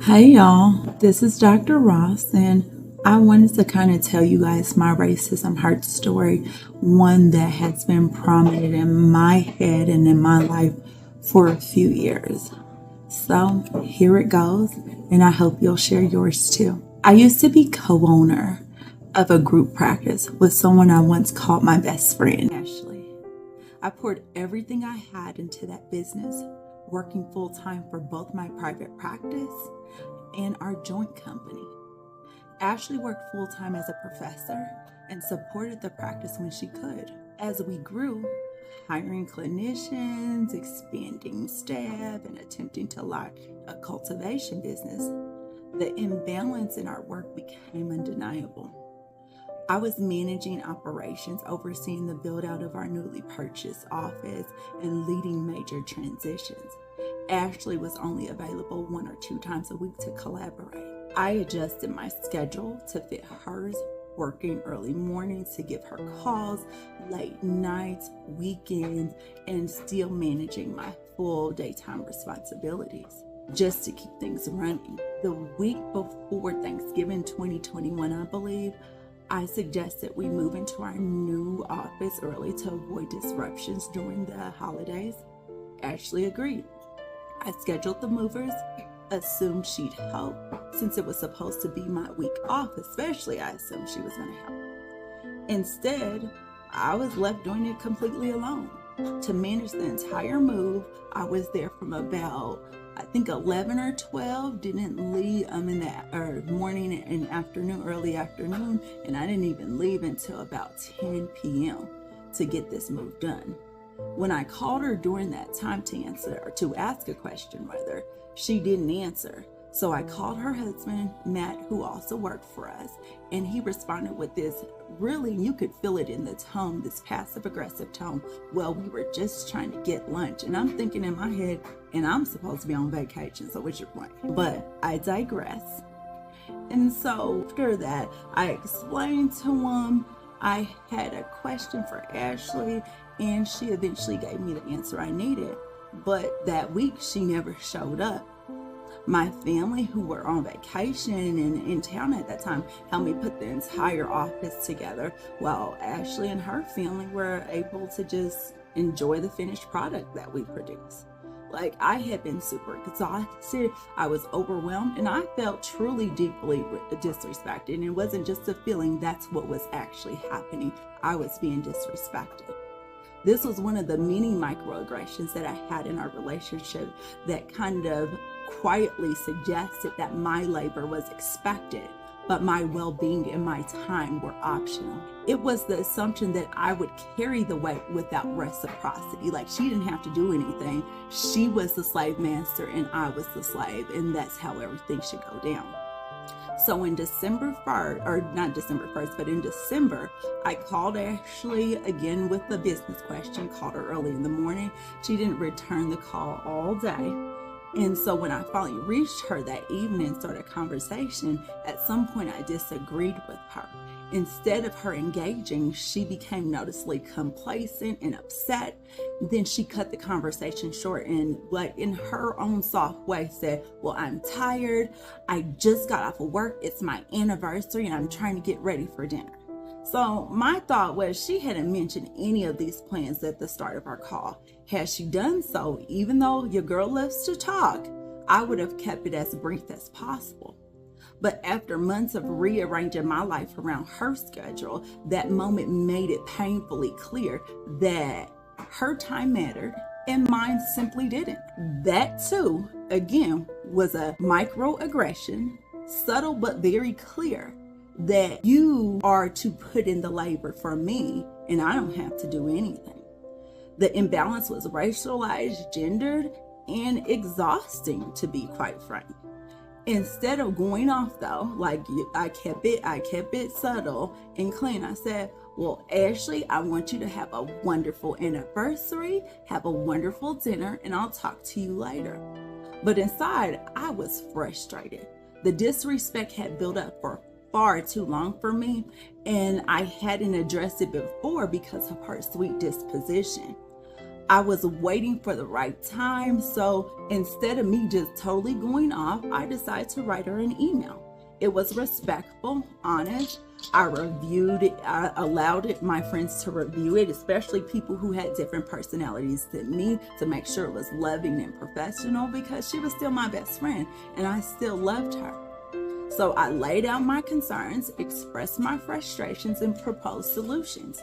Hey y'all, this is Dr. Ross, and I wanted to kind of tell you guys my racism hurt story, one that has been prominent in my head and in my life for a few years. So here it goes, and I hope you'll share yours too. I used to be co owner of a group practice with someone I once called my best friend, Ashley. I poured everything I had into that business, working full time for both my private practice and our joint company. Ashley worked full time as a professor and supported the practice when she could. As we grew, hiring clinicians, expanding staff, and attempting to launch a cultivation business, the imbalance in our work became undeniable. I was managing operations, overseeing the build out of our newly purchased office, and leading major transitions. Ashley was only available 1 or 2 times a week to collaborate. I adjusted my schedule to fit hers, working early mornings to give her calls, late nights, weekends, and still managing my full daytime responsibilities just to keep things running. The week before Thanksgiving 2021, I believe, I suggested we move into our new office early to avoid disruptions during the holidays. Ashley agreed. I scheduled the movers, assumed she'd help since it was supposed to be my week off, especially I assumed she was going to help. Instead, I was left doing it completely alone. To manage the entire move, I was there from about, I think 11 or 12, didn't leave in the morning and afternoon, early afternoon, and I didn't even leave until about 10 p.m. to get this move done. When I called her during that time to answer, or to ask a question rather, she didn't answer. So I called her husband, Matt, who also worked for us, and he responded with this, really, you could feel it in the tone, this passive aggressive tone. Well, we were just trying to get lunch. And I'm thinking in my head, and I'm supposed to be on vacation, so what's your point? But I digress. And so after that, I explained to him I had a question for Ashley, and she eventually gave me the answer I needed. But that week, she never showed up. My family, who were on vacation and in town at that time, helped me put the entire office together, while Ashley and her family were able to just enjoy the finished product that we produced. Like, I had been super exhausted, I was overwhelmed, and I felt truly deeply disrespected. And it wasn't just a feeling, that's what was actually happening. I was being disrespected. This was one of the many microaggressions that I had in our relationship that kind of quietly suggested that my labor was expected, but my well-being and my time were optional. It was the assumption that I would carry the weight without reciprocity. Like, she didn't have to do anything. She was the slave master and I was the slave, and that's how everything should go down. So in December 1st, or not December 1st, but in December, I called Ashley again with a business question, called her early in the morning. She didn't return the call all day. And so when I finally reached her that evening and started a conversation, at some point I disagreed with her. Instead of her engaging, she became noticeably complacent and upset. Then she cut the conversation short and, like, in her own soft way, said, well, I'm tired. I just got off of work. It's my anniversary and I'm trying to get ready for dinner. So my thought was, she hadn't mentioned any of these plans at the start of our call. Had she done so, even though your girl loves to talk, I would have kept it as brief as possible. But after months of rearranging my life around her schedule, that moment made it painfully clear that her time mattered and mine simply didn't. That too, again, was a microaggression, subtle but very clear, that you are to put in the labor for me and I don't have to do anything. The imbalance was racialized, gendered, and exhausting, to be quite frank. Instead of going off though, like I kept it subtle and clean. I said, well, Ashley, I want you to have a wonderful anniversary, have a wonderful dinner, and I'll talk to you later. But inside, I was frustrated. The disrespect had built up for far too long for me, and I hadn't addressed it before because of her sweet disposition. I was waiting for the right time. So instead of me just totally going off, I decided to write her an email. It was respectful, honest. I reviewed it. I allowed my friends to review it, especially people who had different personalities than me, to make sure it was loving and professional, because she was still my best friend and I still loved her. So I laid out my concerns, expressed my frustrations, and proposed solutions.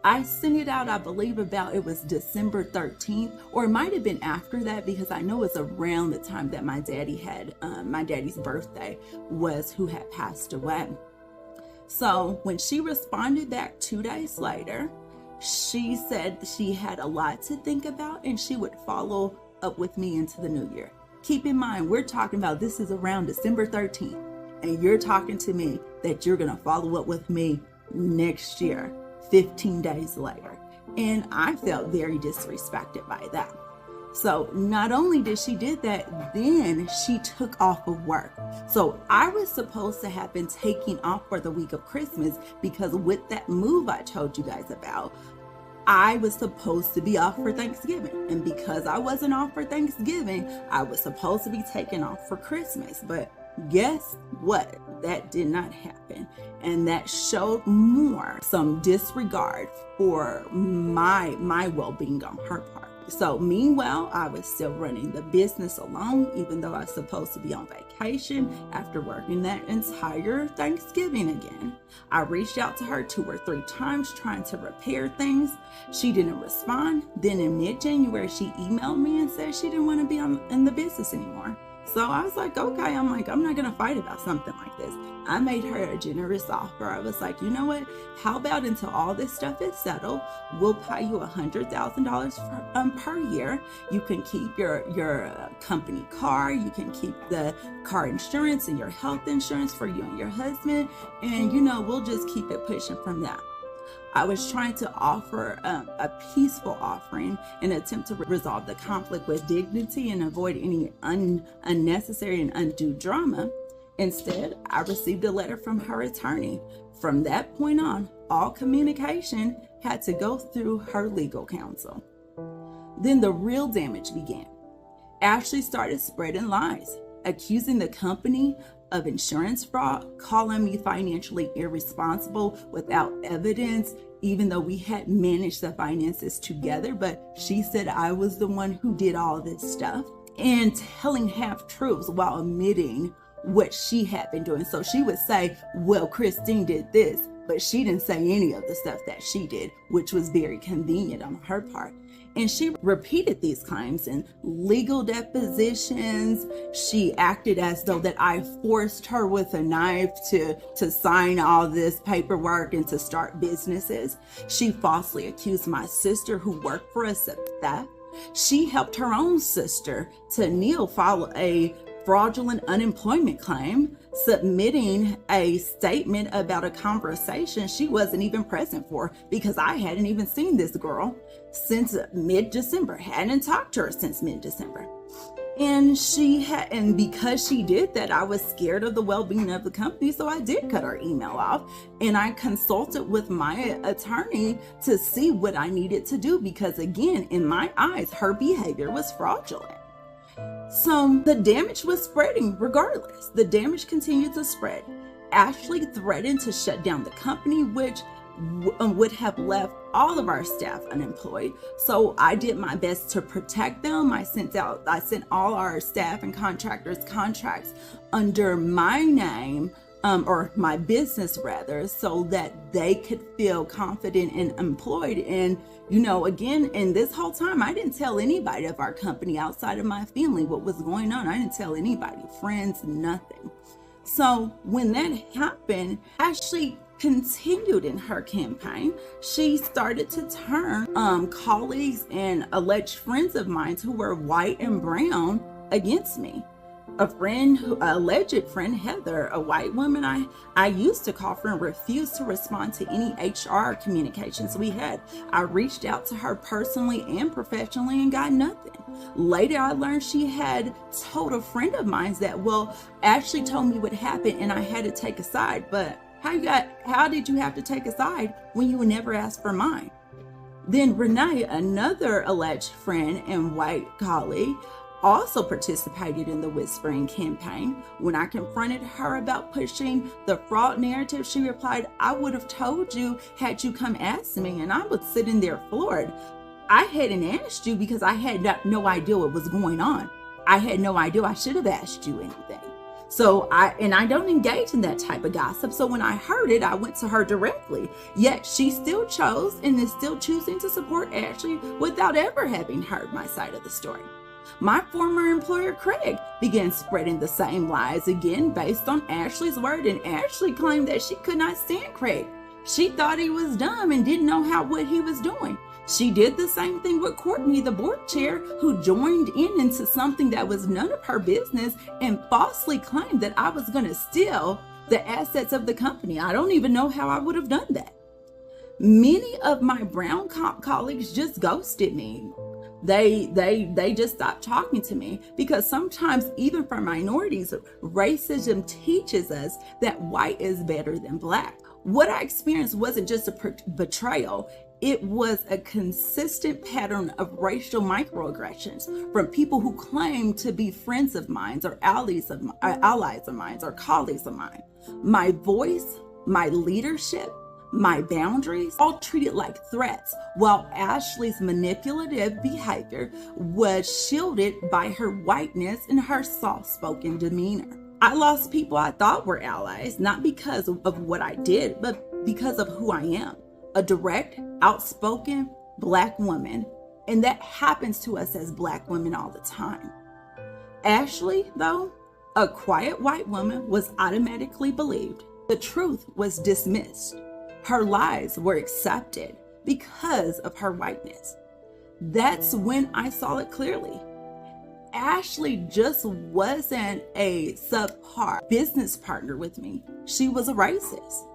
I sent it out, I believe it was December 13th, or it might have been after that, because I know it's around the time that my daddy's birthday was, who had passed away. So when she responded back 2 days later, she said she had a lot to think about and she would follow up with me into the new year. Keep in mind, we're talking about, this is around December 13th, and you're talking to me that you're going to follow up with me next year, 15 days later. And I felt very disrespected by that. So not only did she did that, then she took off of work. So I was supposed to have been taking off for the week of Christmas, because with that move I told you guys about, I was supposed to be off for Thanksgiving. And because I wasn't off for Thanksgiving, I was supposed to be taking off for Christmas. But guess what? That did not happen. And that showed some disregard for my well-being on her part. So meanwhile, I was still running the business alone, even though I was supposed to be on vacation after working that entire Thanksgiving again. I reached out to her 2 or 3 times trying to repair things. She didn't respond. Then in mid-January, she emailed me and said she didn't want to be in the business anymore. So I was like, okay, I'm not going to fight about something like this. I made her a generous offer. I was like, you know what? How about until all this stuff is settled, we'll pay you $100,000 per year. You can keep your company car. You can keep the car insurance and your health insurance for you and your husband. And, we'll just keep it pushing from that. I was trying to offer a peaceful offering, an attempt to resolve the conflict with dignity and avoid any unnecessary and undue drama. Instead, I received a letter from her attorney. From that point on, all communication had to go through her legal counsel. Then the real damage began. Ashley started spreading lies, accusing the company of insurance fraud, calling me financially irresponsible without evidence, even though we had managed the finances together. But she said I was the one who did all this stuff, and telling half-truths while omitting what she had been doing. So she would say, well, Christine did this, but she didn't say any of the stuff that she did, which was very convenient on her part. And she repeated these claims in legal depositions. She acted as though that I forced her with a knife to sign all this paperwork and to start businesses. She falsely accused my sister, who worked for us, of theft. She helped her own sister, Neil, file a fraudulent unemployment claim, submitting a statement about a conversation she wasn't even present for, because I hadn't even seen this girl since mid-December, hadn't talked to her since mid-December. And because she did that, I was scared of the well-being of the company, so I did cut her email off, and I consulted with my attorney to see what I needed to do, because again, in my eyes, her behavior was fraudulent. So the damage was spreading regardless. The damage continued to spread. Ashley threatened to shut down the company, which would have left all of our staff unemployed. So I did my best to protect them. I sent all our staff and contractors contracts under my name, or my business rather, so that they could feel confident and employed. And again, in this whole time, I didn't tell anybody of our company outside of my family what was going on. I didn't tell anybody, friends, nothing. So when that happened, Ashley continued in her campaign. She started to turn colleagues and alleged friends of mine who were white and brown against me. Alleged friend, Heather, a white woman I used to call friend, refused to respond to any HR communications we had. I reached out to her personally and professionally and got nothing. Later, I learned she had told a friend of mine that, Ashley told me what happened and I had to take a side. But how did you have to take a side when you would never ask for mine? Then Renee, another alleged friend and white colleague, also participated in the whispering campaign. When I confronted her about pushing the fraud narrative, she replied, "I would have told you had you come ask me," and I was sitting there floored. I hadn't asked you because I had no idea what was going on. I had no idea I should have asked you anything. So I don't engage in that type of gossip. So when I heard it, I went to her directly. Yet she still chose and is still choosing to support Ashley without ever having heard my side of the story. My former employer, Craig, began spreading the same lies again based on Ashley's word, and Ashley claimed that she could not stand Craig. She thought he was dumb and didn't know what he was doing. She did the same thing with Courtney, the board chair, who joined into something that was none of her business and falsely claimed that I was going to steal the assets of the company. I don't even know how I would have done that. Many of my brown colleagues just ghosted me. They just stopped talking to me because sometimes, even for minorities, racism teaches us that white is better than black. What I experienced wasn't just a betrayal. It was a consistent pattern of racial microaggressions from people who claim to be friends of mine or allies of mine or colleagues of mine. My voice, my leadership, my boundaries, all treated like threats, while Ashley's manipulative behavior was shielded by her whiteness and her soft-spoken demeanor. I lost people I thought were allies, not because of what I did, but because of who I am. A direct, outspoken black woman, and that happens to us as black women all the time. Ashley, though, a quiet white woman, was automatically believed. The truth was dismissed. Her lies were accepted because of her whiteness. That's when I saw it clearly. Ashley just wasn't a subpar business partner with me. She was a racist.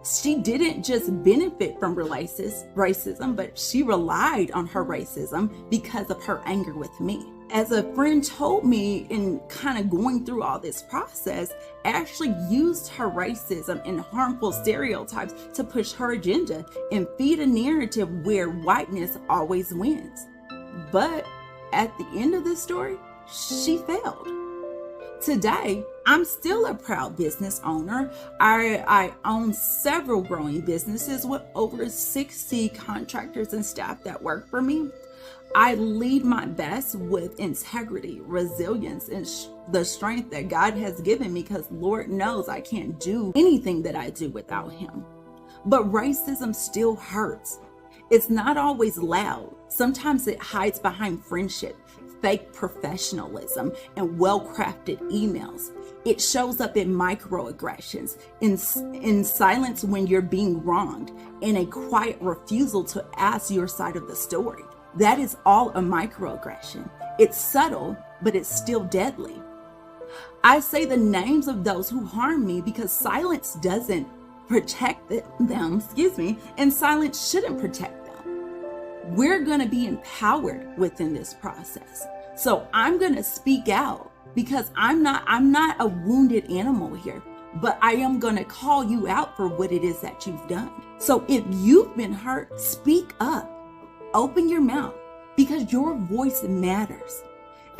She didn't just benefit from racism, but she relied on her racism because of her anger with me. As a friend told me in kind of going through all this process, Ashley used her racism and harmful stereotypes to push her agenda and feed a narrative where whiteness always wins. But at the end of this story, she failed. Today, I'm still a proud business owner. I own several growing businesses with over 60 contractors and staff that work for me. I lead my best with integrity, resilience, and the strength that God has given me, because Lord knows I can't do anything that I do without Him. But racism still hurts. It's not always loud. Sometimes it hides behind friendship, fake professionalism, and well-crafted emails. It shows up in microaggressions, in silence when you're being wronged, and a quiet refusal to ask your side of the story. That is all a microaggression. It's subtle, but it's still deadly. I say the names of those who harm me because silence doesn't protect them, and silence shouldn't protect them. We're going to be empowered within this process. So I'm going to speak out because I'm not a wounded animal here, but I am going to call you out for what it is that you've done. So if you've been hurt, speak up. Open your mouth, because your voice matters.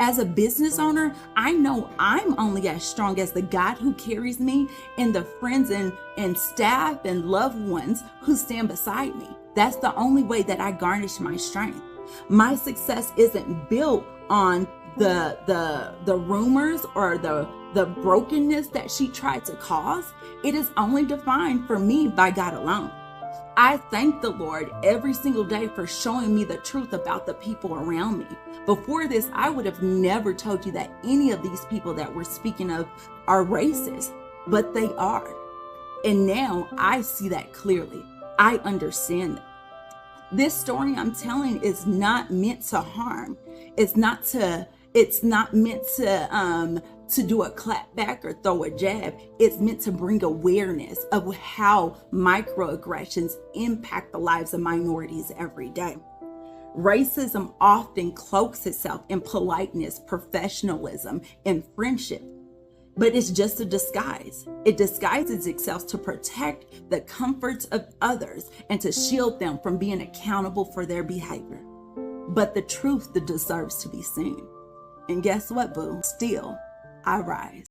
As a business owner, I know I'm only as strong as the God who carries me and the friends and staff and loved ones who stand beside me. That's the only way that I garnish my strength. My success isn't built on the rumors or the brokenness that she tried to cause. It is only defined for me by God alone. I thank the Lord every single day for showing me the truth about the people around me. Before this, I would have never told you that any of these people that we're speaking of are racist, but they are. And now I see that clearly. I understand that. This story I'm telling is not meant to harm. It's not meant to do a clap back or throw a jab. It's meant to bring awareness of how microaggressions impact the lives of minorities every day. Racism often cloaks itself in politeness, professionalism, and friendship. But it's just a disguise. It disguises itself to protect the comforts of others and to shield them from being accountable for their behavior. But the truth that deserves to be seen. And guess what, boo? Still, I rise.